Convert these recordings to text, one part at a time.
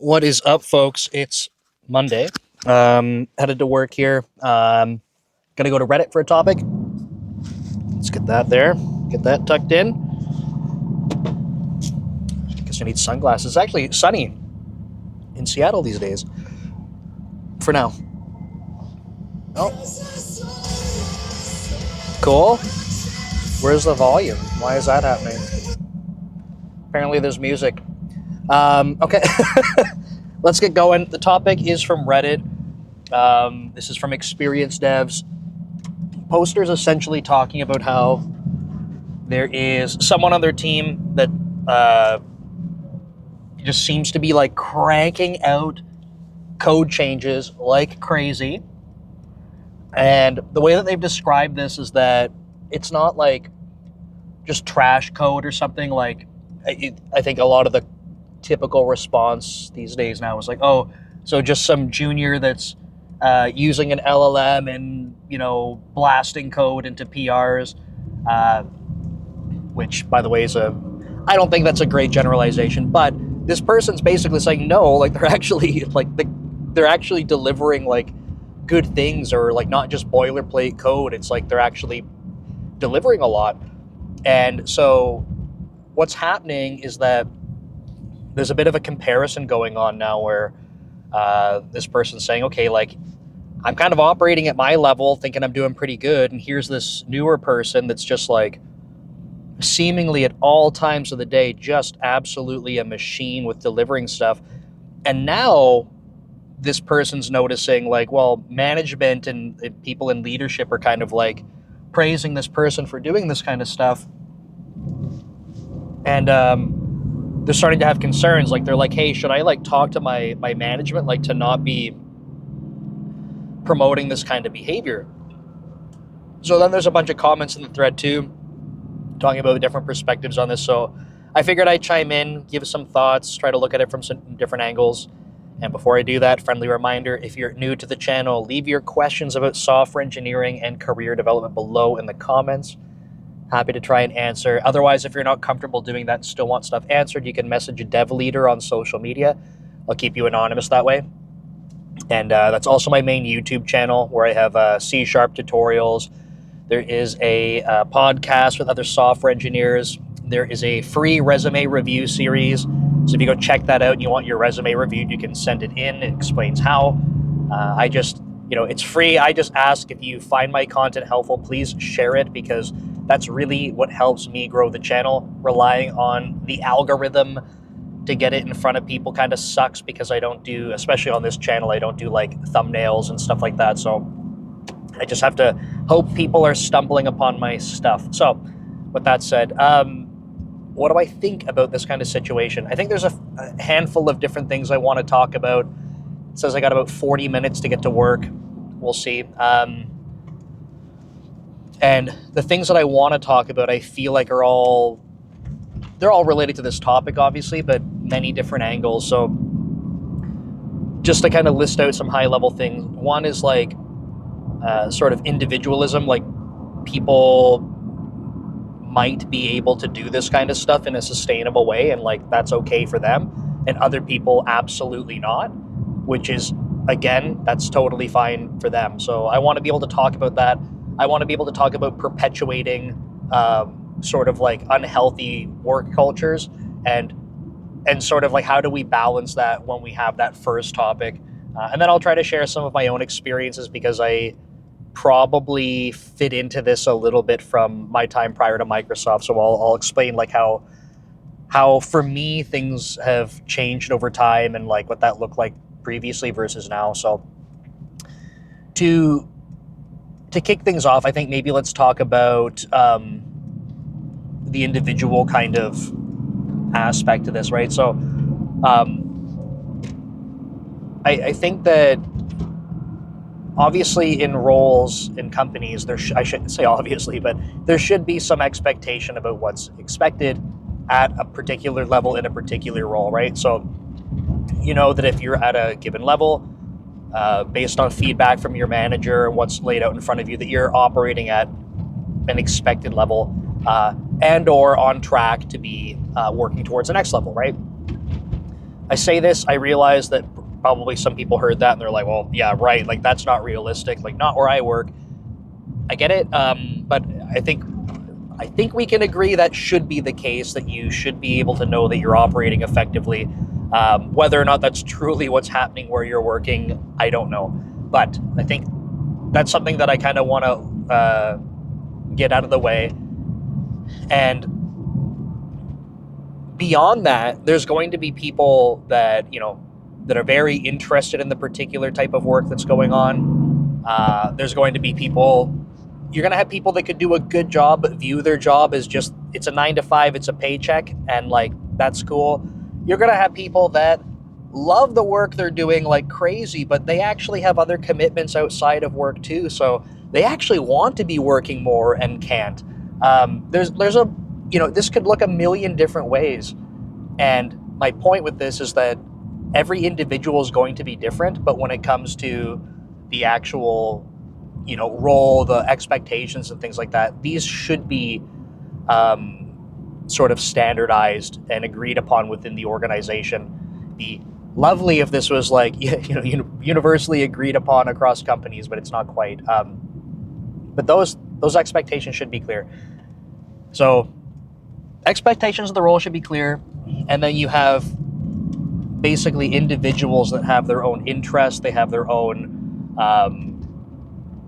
What is up, folks? It's Monday. Headed to work here. Gonna go to Reddit for a topic. Let's get that there. Get that tucked in. Guess I need sunglasses. It's actually sunny in Seattle these days. For now. Oh, cool. Where's the volume? Why is that happening? Apparently, there's music. Okay. Let's get going. The topic is from Reddit. This is from ExperiencedDevs. Posters essentially talking about how there is someone on their team that just seems to be like cranking out code changes like crazy. And the way that they've described this is that it's not like just trash code or something. Like, I think a lot of the typical response these days now is like, oh, so just some junior that's using an LLM and, blasting code into PRs, which, by the way, I don't think that's a great generalization, but this person's basically saying no, like they're actually delivering like good things, or like not just boilerplate code. It's like they're actually delivering a lot. And so what's happening is that there's a bit of a comparison going on now where this person's saying, okay, like I'm kind of operating at my level thinking I'm doing pretty good, and here's this newer person that's just like seemingly at all times of the day just absolutely a machine with delivering stuff. And now this person's noticing like, well, management and people in leadership are kind of like praising this person for doing this kind of stuff. And they're starting to have concerns. Like they're like, hey, should I like talk to my management like to not be promoting this kind of behavior? So then there's a bunch of comments in the thread too, talking about the different perspectives on this. So I figured I'd chime in, give some thoughts, try to look at it from some different angles. And before I do that, friendly reminder, if you're new to the channel, leave your questions about software engineering and career development below in the comments. Happy to try and answer. Otherwise, if you're not comfortable doing that and still want stuff answered, you can message a dev leader on social media. I'll keep you anonymous that way. And that's also my main YouTube channel where I have C# tutorials. There is a podcast with other software engineers. There is a free resume review series. So if you go check that out and you want your resume reviewed, you can send it in. It explains how. It's free. I just ask if you find my content helpful, please share it, because that's really what helps me grow the channel. Relying on the algorithm to get it in front of people kind of sucks, because I don't do, especially on this channel, I don't do like thumbnails and stuff like that. So I just have to hope people are stumbling upon my stuff. So with that said, what do I think about this kind of situation? I think there's a handful of different things I want to talk about. It says I got about 40 minutes to get to work. We'll see. And the things that I want to talk about, I feel like they're all related to this topic, obviously, but many different angles. So just to kind of list out some high-level things. One is like sort of individualism, like people might be able to do this kind of stuff in a sustainable way, and like that's okay for them, and other people absolutely not, which is, again, that's totally fine for them. So I want to be able to talk about that. I want to be able to talk about perpetuating sort of like unhealthy work cultures, and sort of like how do we balance that when we have that first topic. And then I'll try to share some of my own experiences, because I probably fit into this a little bit from my time prior to Microsoft. So I'll explain like how for me things have changed over time, and like what that looked like previously versus now. So to kick things off, I think maybe let's talk about the individual kind of aspect to this, right? So I think that obviously in roles in companies, I shouldn't say obviously, but there should be some expectation about what's expected at a particular level in a particular role, right? So you know that if you're at a given level, based on feedback from your manager and what's laid out in front of you, that you're operating at an expected level, and or on track to be working towards the next level, right? I say this, I realize that probably some people heard that and they're like, well, yeah, right, like that's not realistic, like not where I work. I get it, but I think we can agree that should be the case, that you should be able to know that you're operating effectively. Whether or not that's truly what's happening where you're working, I don't know. But I think that's something that I kind of want to get out of the way. And beyond that, there's going to be people that, that are very interested in the particular type of work that's going on. There's going to be people, you're going to have people that could do a good job, but view their job as just, it's a 9 to 5, it's a paycheck, and like, that's cool. You're going to have people that love the work they're doing like crazy, but they actually have other commitments outside of work too. So they actually want to be working more and can't. There's a, this could look a million different ways. And my point with this is that every individual is going to be different, but when it comes to the actual, role, the expectations and things like that, these should be sort of standardized and agreed upon within the organization. Be lovely if this was like, universally agreed upon across companies, but it's not quite. But those expectations should be clear. So expectations of the role should be clear. And then you have basically individuals that have their own interests. They have their own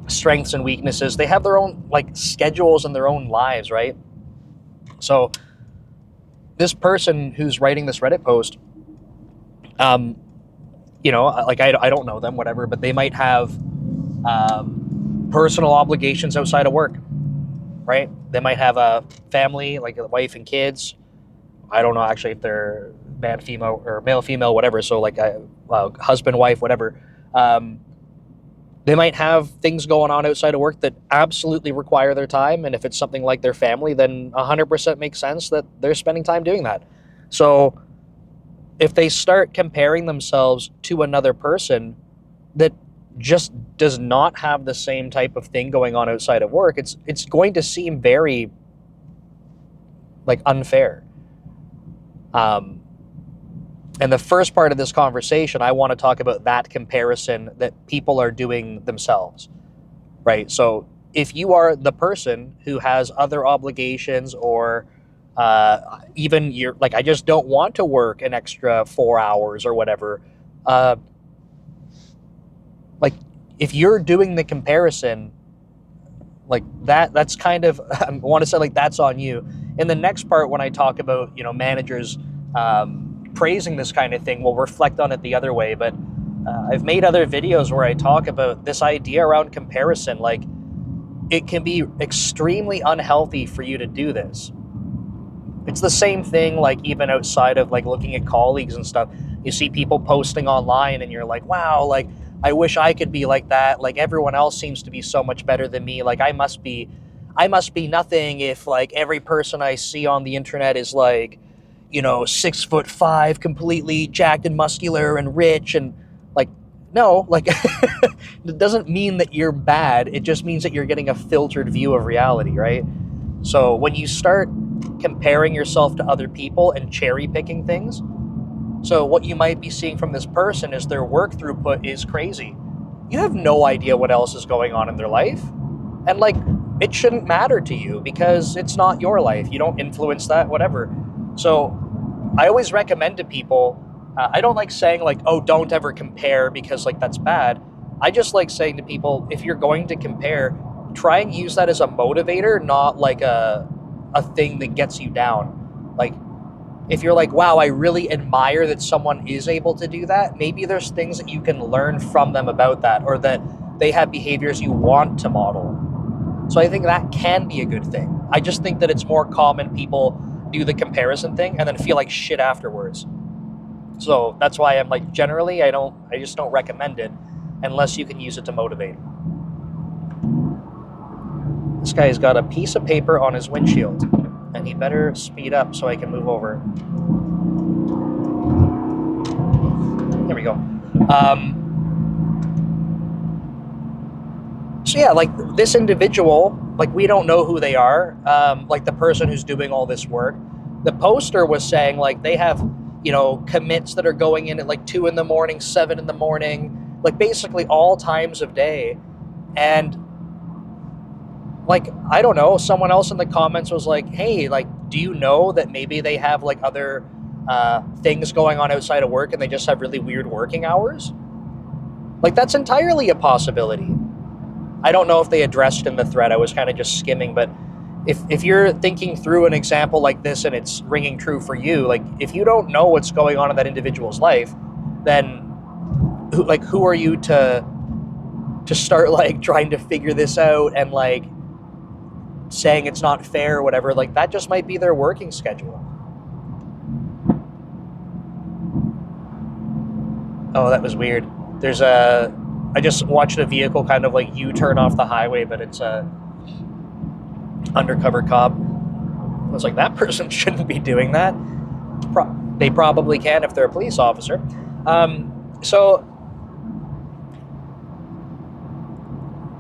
strengths and weaknesses. They have their own like schedules and their own lives, right? So this person who's writing this Reddit post, like I don't know them, whatever, but they might have personal obligations outside of work, right? They might have a family, like a wife and kids. I don't know actually if they're man, female, or male, female, whatever. So like a husband, wife, whatever. They might have things going on outside of work that absolutely require their time. And if it's something like their family, then 100% makes sense that they're spending time doing that. So if they start comparing themselves to another person that just does not have the same type of thing going on outside of work, it's going to seem very like unfair. And the first part of this conversation, I want to talk about that comparison that people are doing themselves, right? So if you are the person who has other obligations, or even you're like, I just don't want to work an extra 4 hours or whatever, like if you're doing the comparison like that's kind of, I want to say like that's on you. In the next part, when I talk about, managers praising this kind of thing, we'll reflect on it the other way. But I've made other videos where I talk about this idea around comparison. Like, it can be extremely unhealthy for you to do this. It's the same thing, like even outside of like looking at colleagues and stuff. You see people posting online and you're like, wow, like I wish I could be like that. Like everyone else seems to be so much better than me. Like I must be nothing if like every person I see on the internet is like, 6'5", completely jacked and muscular and rich, and like, no, like it doesn't mean that you're bad. It just means that you're getting a filtered view of reality, right? So when you start comparing yourself to other people and cherry picking things, so what you might be seeing from this person is their work throughput is crazy. You have no idea what else is going on in their life. And like, it shouldn't matter to you because it's not your life. You don't influence that, whatever. So I always recommend to people, I don't like saying like, oh, don't ever compare because like that's bad. I just like saying to people, if you're going to compare, try and use that as a motivator, not like a thing that gets you down. Like, if you're like, wow, I really admire that someone is able to do that, maybe there's things that you can learn from them about that, or that they have behaviors you want to model. So I think that can be a good thing. I just think that it's more common people do the comparison thing and then feel like shit afterwards. So that's why I'm like, generally, I just don't recommend it unless you can use it to motivate. This guy's got a piece of paper on his windshield, and he better speed up so I can move over. There we go. So yeah, like this individual, like we don't know who they are. Like the person who's doing all this work, the poster was saying like they have commits that are going in at like 2 in the morning, 7 in the morning, like basically all times of day. And like, I don't know, someone else in the comments was like, hey, like, do you know that maybe they have like other things going on outside of work and they just have really weird working hours? Like, that's entirely a possibility. I don't know if they addressed in the thread. I was kind of just skimming, but if you're thinking through an example like this and it's ringing true for you, like, if you don't know what's going on in that individual's life, then who are you to start like trying to figure this out and like saying it's not fair or whatever? Like, that just might be their working schedule. Oh, that was weird. I just watched a vehicle kind of like U-turn off the highway, but it's a undercover cop. I was like, that person shouldn't be doing that. They probably can if they're a police officer. So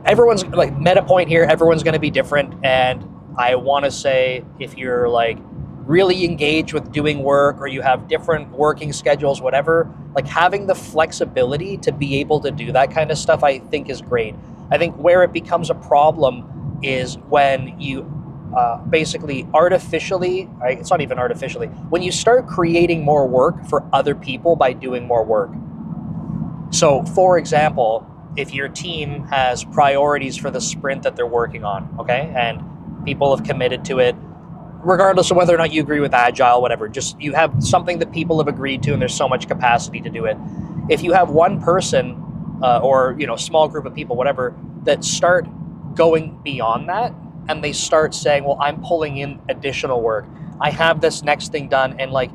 everyone's like, meta point here, everyone's going to be different. And I want to say, if you're like really engaged with doing work or you have different working schedules, whatever, like having the flexibility to be able to do that kind of stuff, I think is great. I think where it becomes a problem is when you basically artificially, it's not even artificially, when you start creating more work for other people by doing more work. So for example, if your team has priorities for the sprint that they're working on, okay, and people have committed to it, regardless of whether or not you agree with Agile, whatever, just you have something that people have agreed to and there's so much capacity to do it. If you have one person or small group of people, whatever, that start going beyond that and they start saying, well, I'm pulling in additional work, I have this next thing done, and like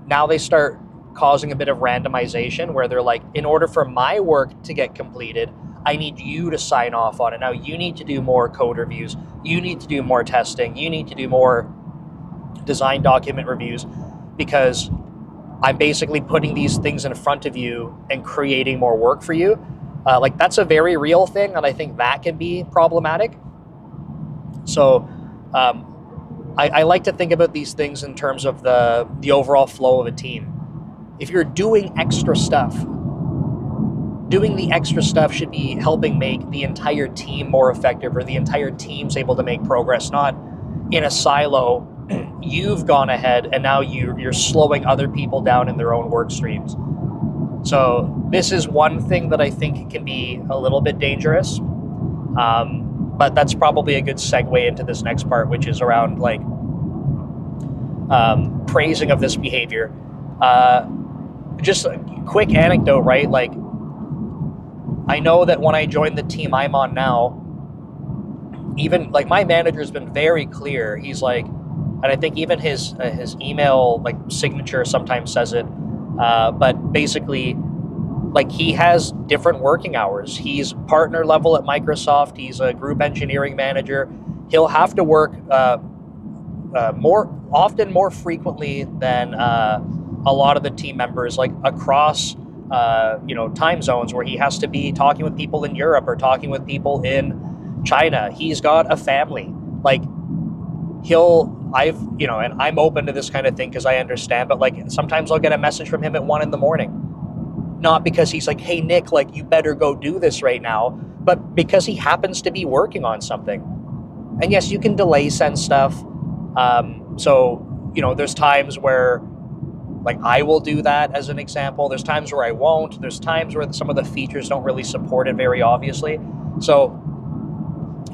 now they start causing a bit of randomization where they're like, in order for my work to get completed, I need you to sign off on it. Now you need to do more code reviews, you need to do more testing, you need to do more design document reviews, because I'm basically putting these things in front of you and creating more work for you. Like, that's a very real thing, and I think that can be problematic. So I like to think about these things in terms of the overall flow of a team. If you're doing extra stuff, doing the extra stuff should be helping make the entire team more effective, or the entire team's able to make progress, not in a silo. You've gone ahead and now you're slowing other people down in their own work streams. So this is one thing that I think can be a little bit dangerous. But that's probably a good segue into this next part, which is around like praising of this behavior. Just a quick anecdote, right? Like, I know that when I joined the team I'm on now, even like my manager's been very clear. He's like, and I think even his email like signature sometimes says it, but basically, like, he has different working hours. He's partner level at Microsoft. He's a group engineering manager. He'll have to work more frequently than a lot of the team members, like across time zones, where he has to be talking with people in Europe or talking with people in China. He's got a family. Like, and I'm open to this kind of thing because I understand, but like sometimes I'll get a message from him at 1 a.m, not because he's like, hey Nick, like, you better go do this right now, but because he happens to be working on something. And yes, you can delay send stuff. So there's times where like I will do that as an example. There's times where I won't. There's times where some of the features don't really support it very obviously. So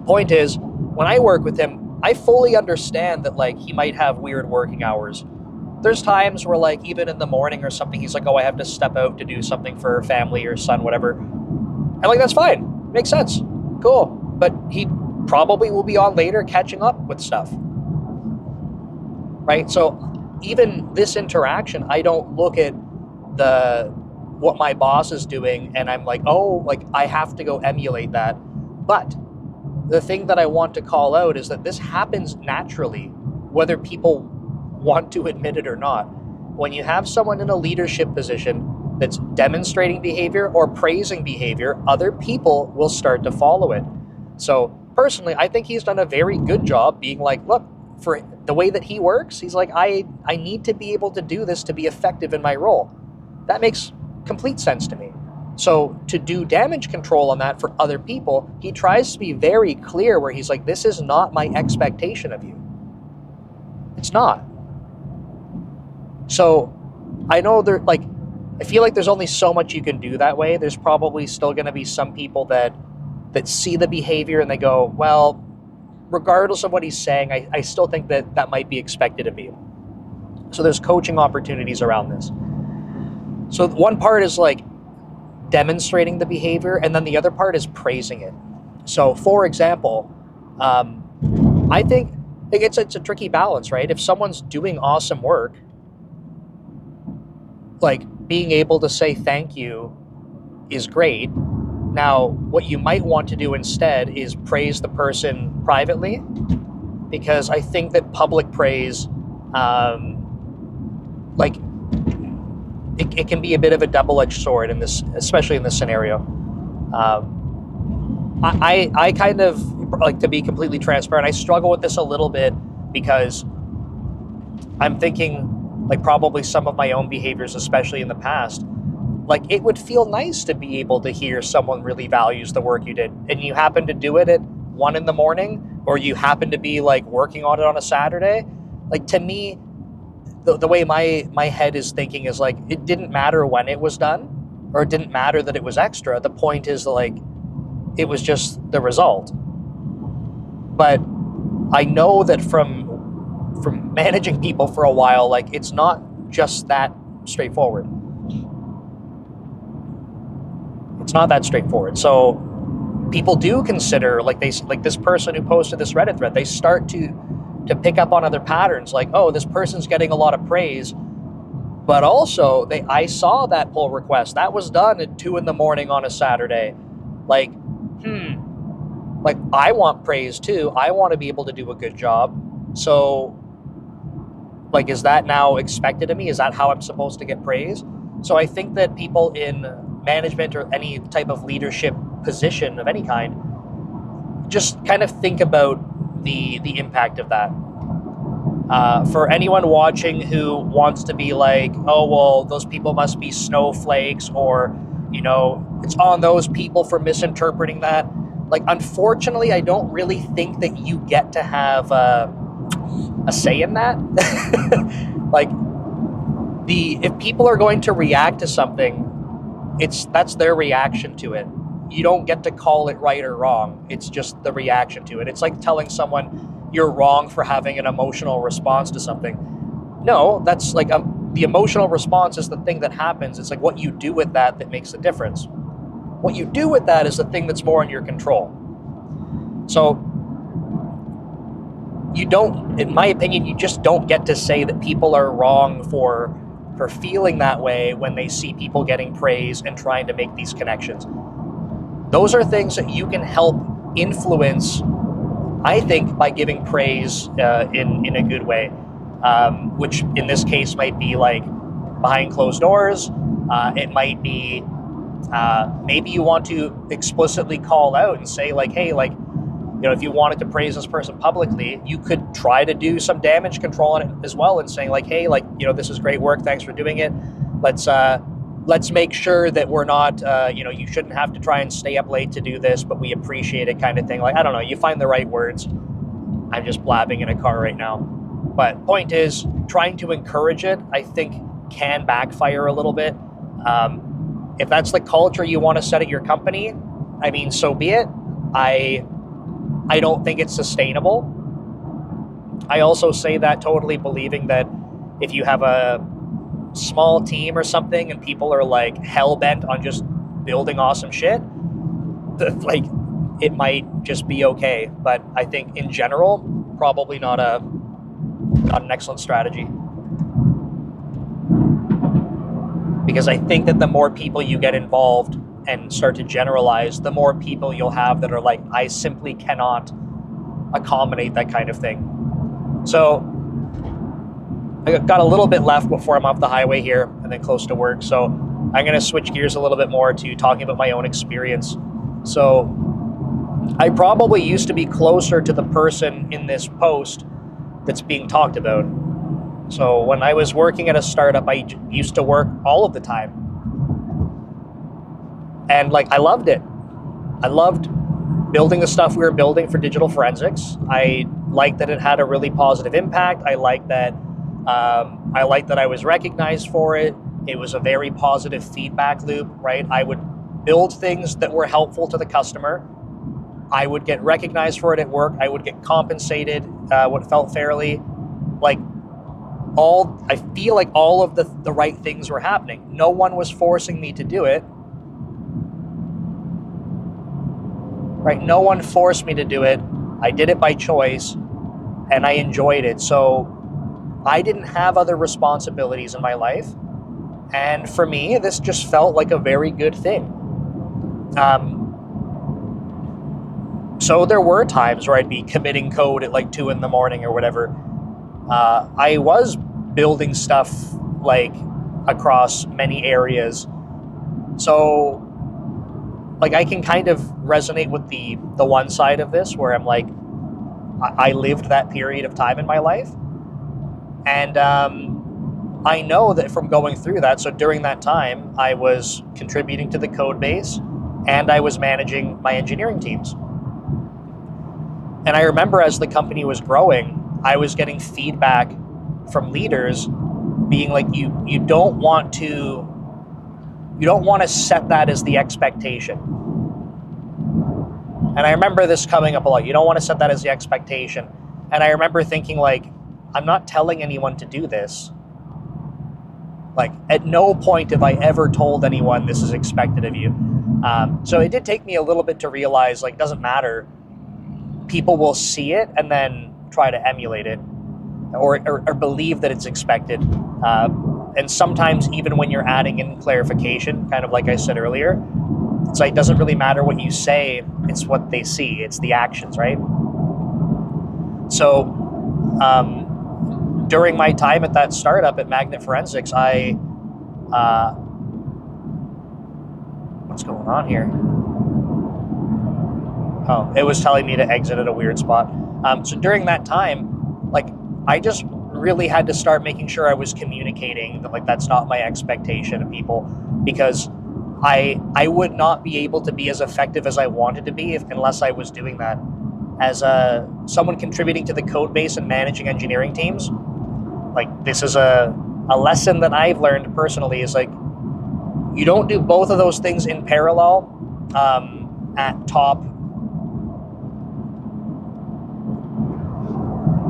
point is, when I work with him, I fully understand that like he might have weird working hours. There's times where like even in the morning or something, he's like, oh, I have to step out to do something for family or son, whatever. And like, that's fine. Makes sense. Cool. But he probably will be on later catching up with stuff. Right? So even this interaction, I don't look at what my boss is doing and I'm like, oh, like I have to go emulate that. But the thing that I want to call out is that this happens naturally, whether people want to admit it or not. When you have someone in a leadership position that's demonstrating behavior or praising behavior, other people will start to follow it. So personally, I think he's done a very good job being like, look, for the way that he works, he's like, I need to be able to do this to be effective in my role. That makes complete sense to me. So to do damage control on that for other people, he tries to be very clear where he's like, this is not my expectation of you. It's not. So I know I feel like there's only so much you can do that way. There's probably still going to be some people that see the behavior and they go, well, regardless of what he's saying, I still think that might be expected of you. So there's coaching opportunities around this. So one part is like demonstrating the behavior, and then the other part is praising it. So for example, I think it's a tricky balance, right? If someone's doing awesome work, like being able to say thank you is great. Now, what you might want to do instead is praise the person privately, because I think that public praise, it can be a bit of a double-edged sword in this, especially in this scenario. I kind of, like, to be completely transparent, I struggle with this a little bit because I'm thinking, like, probably some of my own behaviors, especially in the past, like, it would feel nice to be able to hear someone really values the work you did, and you happen to do it at 1 a.m, or you happen to be, like, working on it on a Saturday. Like, to me, the way my head is thinking is, like, it didn't matter when it was done, or it didn't matter that it was extra. The point is, like, it was just the result. But I know that from managing people for a while, like, it's not just that straightforward. It's not that straightforward. So people do consider, like, this person who posted this Reddit thread, they start to pick up on other patterns, like, oh, this person's getting a lot of praise, but also I saw that pull request that was done at 2 a.m. on a Saturday. Like, like, I want praise too. I want to be able to do a good job. So, like, is that now expected of me? Is that how I'm supposed to get praise? So I think that people in management or any type of leadership position of any kind just kind of think about the impact of that. For anyone watching who wants to be like, oh, well, those people must be snowflakes, or, you know, it's on those people for misinterpreting that. Like, unfortunately, I don't really think that you get to have a say in that. Like, if people are going to react to something, that's their reaction to it. You don't get to call it right or wrong. It's just the reaction to it. It's like telling someone you're wrong for having an emotional response to something. No, that's like the emotional response is the thing that happens. It's like what you do with that makes the difference. What you do with that is the thing that's more in your control. So you don't, in my opinion, you just don't get to say that people are wrong for feeling that way when they see people getting praise and trying to make these connections. Those are things that you can help influence, I think, by giving praise in a good way, which in this case might be like behind closed doors. It might be maybe you want to explicitly call out and say, like, hey, like, you know, if you wanted to praise this person publicly, you could try to do some damage control on it as well, and saying, like, hey, like, you know, this is great work, thanks for doing it. Let's make sure that we're not, you know, you shouldn't have to try and stay up late to do this, but we appreciate it, kind of thing. Like, I don't know, you find the right words. I'm just blabbing in a car right now. But point is, trying to encourage it, I think, can backfire a little bit. If that's the culture you want to set at your company, I mean, so be it. I don't think it's sustainable. I also say that totally believing that if you have a small team or something and people are like hell-bent on just building awesome shit, like, it might just be okay. But I think in general, probably not an excellent strategy. Because I think that the more people you get involved and start to generalize, the more people you'll have that are like, I simply cannot accommodate that kind of thing. So I got a little bit left before I'm off the highway here and then close to work. So I'm going to switch gears a little bit more to talking about my own experience. So I probably used to be closer to the person in this post that's being talked about. So when I was working at a startup, I used to work all of the time. And like, I loved it. I loved building the stuff we were building for digital forensics. I liked that it had a really positive impact. I liked that I was recognized for it. It was a very positive feedback loop, right? I would build things that were helpful to the customer. I would get recognized for it at work. I would get compensated what felt fairly. Like, I feel like all of the right things were happening. No one was forcing me to do it. Right? No one forced me to do it. I did it by choice, and I enjoyed it. So I didn't have other responsibilities in my life. And for me, this just felt like a very good thing. So there were times where I'd be committing code at like 2 a.m. or whatever. I was building stuff like across many areas. So like, I can kind of resonate with the one side of this where I'm like, I lived that period of time in my life. And I know that from going through that, so during that time, I was contributing to the code base and I was managing my engineering teams. And I remember as the company was growing, I was getting feedback from leaders being like, you don't want to set that as the expectation. And I remember this coming up a lot. You don't want to set that as the expectation. And I remember thinking like, I'm not telling anyone to do this. Like, at no point have I ever told anyone this is expected of you. So it did take me a little bit to realize, like, it doesn't matter. People will see it and then try to emulate it or believe that it's expected. And sometimes even when you're adding in clarification, kind of like I said earlier, it's like, it doesn't really matter what you say, it's what they see, it's the actions, right? So during my time at that startup at Magnet Forensics, what's going on here? Oh, it was telling me to exit at a weird spot. So during that time, like, I just really had to start making sure I was communicating that, like, that's not my expectation of people, because I would not be able to be as effective as I wanted to be unless I was doing that. As someone contributing to the code base and managing engineering teams, like, this is a lesson that I've learned personally, is like, you don't do both of those things in parallel at top.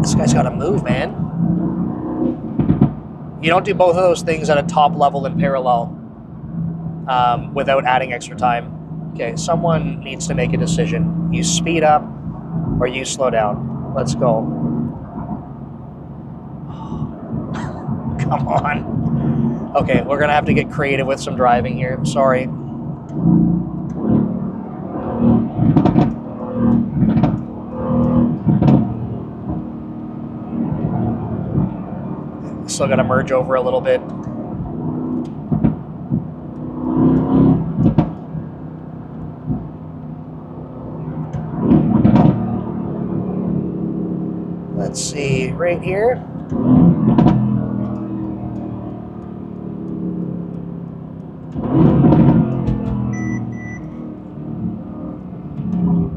This guy's got to move, man. You don't do both of those things at a top level in parallel without adding extra time. Okay, someone needs to make a decision. You speed up or you slow down. Let's go. Come on. Okay, we're gonna have to get creative with some driving here. Sorry. Still gotta merge over a little bit. Let's see, right here.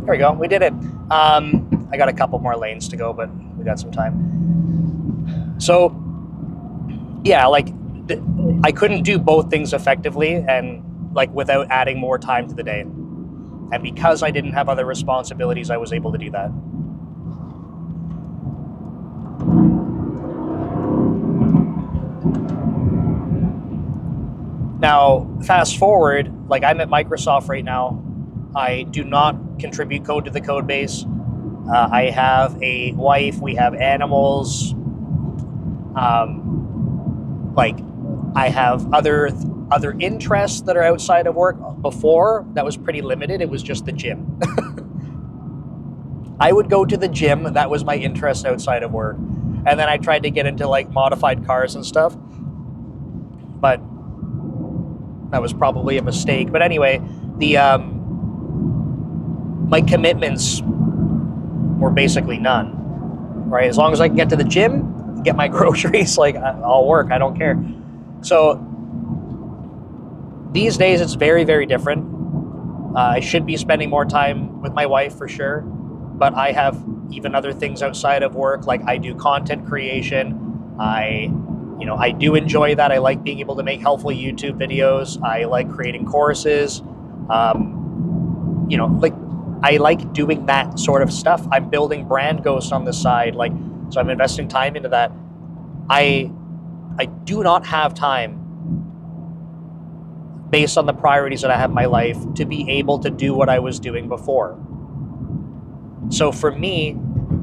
There we go, we did it. I got a couple more lanes to go, but we got some time. So, yeah, like, I couldn't do both things effectively and, like, without adding more time to the day. And because I didn't have other responsibilities, I was able to do that. Now, fast forward, like, I'm at Microsoft right now. I do not contribute code to the code base. I have a wife, we have animals. Like, I have other interests that are outside of work. Before, that was pretty limited. It was just the gym. I would go to the gym. That was my interest outside of work. And then I tried to get into, like, modified cars and stuff. But that was probably a mistake. But anyway, my commitments were basically none, right? As long as I can get to the gym, get my groceries, like I'll work, I don't care. So these days it's very, very different. I should be spending more time with my wife for sure, but I have even other things outside of work. Like I do content creation. I do enjoy that. I like being able to make helpful YouTube videos. I like creating courses. Like I like doing that sort of stuff. I'm building Brand Ghost on the side. So I'm investing time into that. I do not have time, based on the priorities that I have in my life, to be able to do what I was doing before. So for me,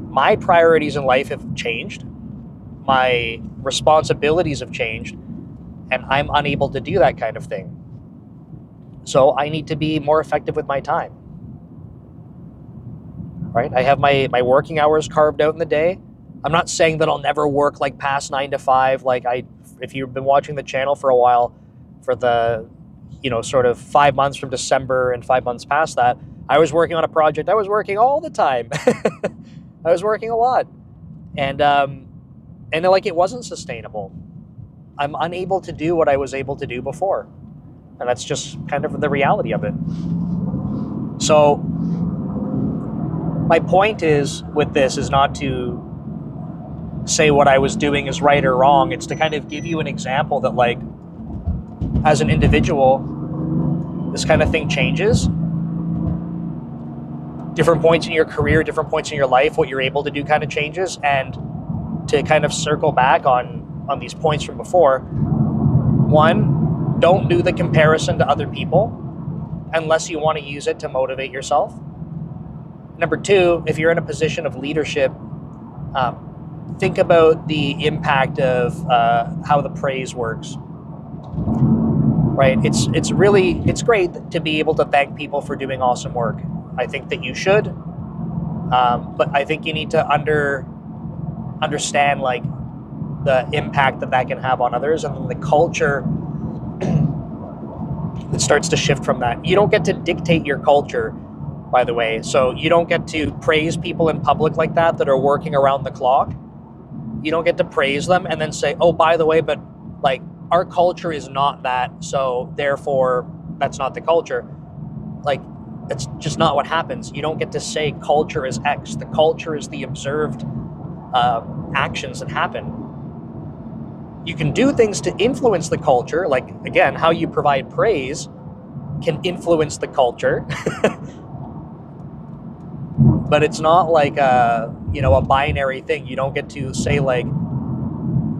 my priorities in life have changed. My responsibilities have changed, and I'm unable to do that kind of thing. So I need to be more effective with my time. Right? I have my working hours carved out in the day. I'm not saying that I'll never work like past 9 to 5. If you've been watching the channel for a while, for the sort of 5 months from December and 5 months past that, I was working on a project. I was working all the time. I was working a lot. And it wasn't sustainable. I'm unable to do what I was able to do before. And that's just kind of the reality of it. So my point is with this is not to say what I was doing is right or wrong. It's to kind of give you an example that as an individual, this kind of thing changes. Different points in your career, different points in your life, what you're able to do kind of changes. And to kind of circle back on these points from before, one, don't do the comparison to other people unless you want to use it to motivate yourself. Number two, if you're in a position of leadership, think about the impact of how the praise works. Right? It's great to be able to thank people for doing awesome work. I think that you should, but I think you need to understand the impact that can have on others, and then the culture that starts to shift from that. You don't get to dictate your culture, by the way. So you don't get to praise people in public like that are working around the clock. You don't get to praise them and then say, oh, by the way, but our culture is not that, so therefore that's not the culture. It's just not what happens. You don't get to say culture is X. The culture is the observed actions that happen. You can do things to influence the culture, again, how you provide praise can influence the culture. But it's not a binary thing. You don't get to say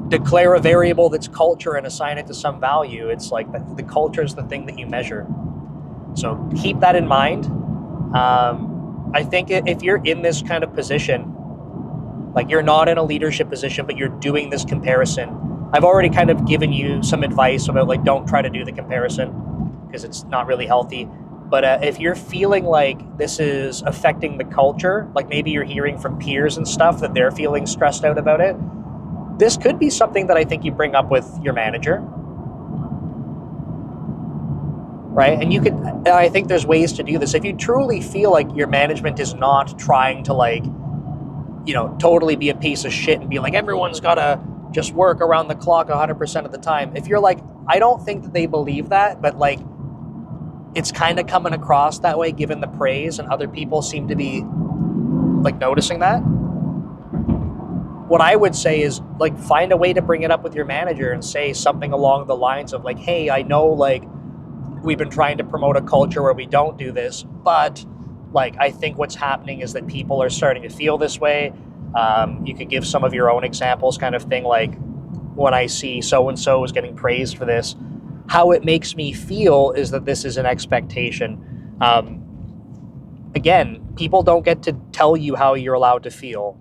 declare a variable that's culture and assign it to some value. It's the culture is the thing that you measure. So keep that in mind. I think if you're in this kind of position, you're not in a leadership position, but you're doing this comparison, I've already kind of given you some advice about don't try to do the comparison because it's not really healthy. But if you're feeling like this is affecting the culture, maybe you're hearing from peers and stuff that they're feeling stressed out about it, this could be something that I think you bring up with your manager. Right? And I think there's ways to do this. If you truly feel like your management is not trying to totally be a piece of shit and be everyone's got to just work around the clock 100% of the time. If you're I don't think that they believe that, but it's kind of coming across that way given the praise and other people seem to be noticing that. What I would say is find a way to bring it up with your manager and say something along the lines of hey, I know we've been trying to promote a culture where we don't do this, but I think what's happening is that people are starting to feel this way. You could give some of your own examples kind of thing, when I see so-and-so is getting praised for this, how it makes me feel is that this is an expectation. Again, people don't get to tell you how you're allowed to feel,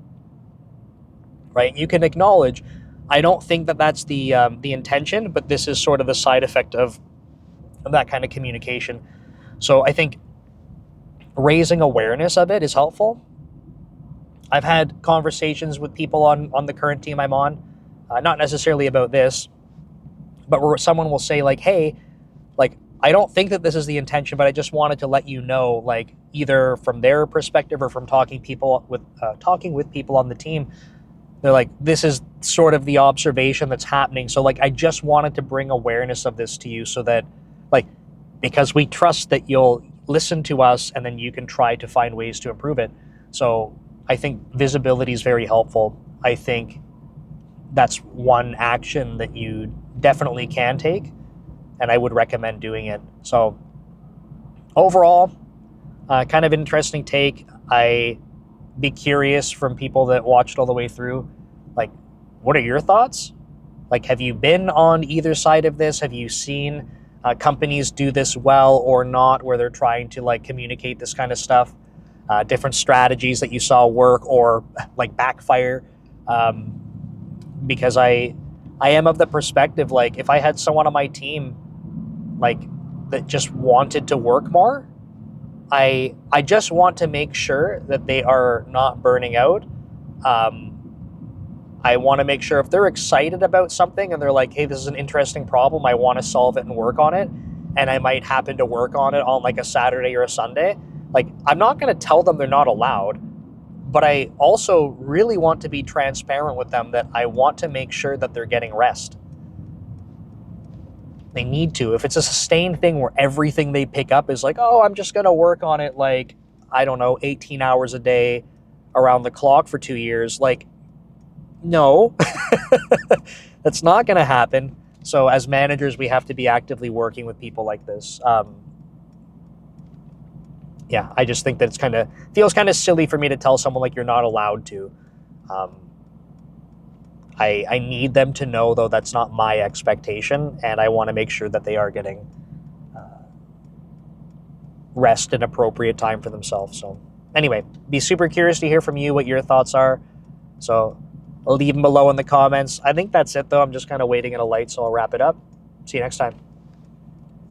right? You can acknowledge, I don't think that that's the intention, but this is sort of the side effect of that kind of communication. So I think raising awareness of it is helpful. I've had conversations with people on the current team I'm on, not necessarily about this, but where someone will say hey, I don't think that this is the intention, but I just wanted to let you know, either from their perspective or from talking with people on the team, They're like, this is sort of the observation that's happening. So like, I just wanted to bring awareness of this to you so that like, because we trust that you'll listen to us and then you can try to find ways to improve it. So I think visibility is very helpful. I think that's one action that you definitely can take, and I would recommend doing it. So overall, kind of interesting take. I be curious from people that watched all the way through, like, what are your thoughts? Like, have you been on either side of this? Have you seen companies do this well or not, where they're trying to like communicate this kind of stuff? Different strategies that you saw work or like backfire. Because I am of the perspective, like, if I had someone on my team like that just wanted to work more, I just want to make sure that they are not burning out. I want to make sure if they're excited about something and they're like, hey, this is an interesting problem, I want to solve it and work on it, and I might happen to work on it on like a Saturday or a Sunday, like, I'm not going to tell them they're not allowed, but I also really want to be transparent with them that I want to make sure that they're getting rest. They need to. If it's a sustained thing where everything they pick up is like, oh, I'm just going to work on it like, I don't know, 18 hours a day around the clock for 2 years, like, no, that's not going to happen. So as managers, we have to be actively working with people like this. Yeah, I just think that it's feels kind of silly for me to tell someone like you're not allowed to. I need them to know, though, that's not my expectation, and I want to make sure that they are getting rest and appropriate time for themselves. So anyway, be super curious to hear from you what your thoughts are. So leave them below in the comments. I think that's it, though. I'm just kind of waiting at a light, so I'll wrap it up. See you next time.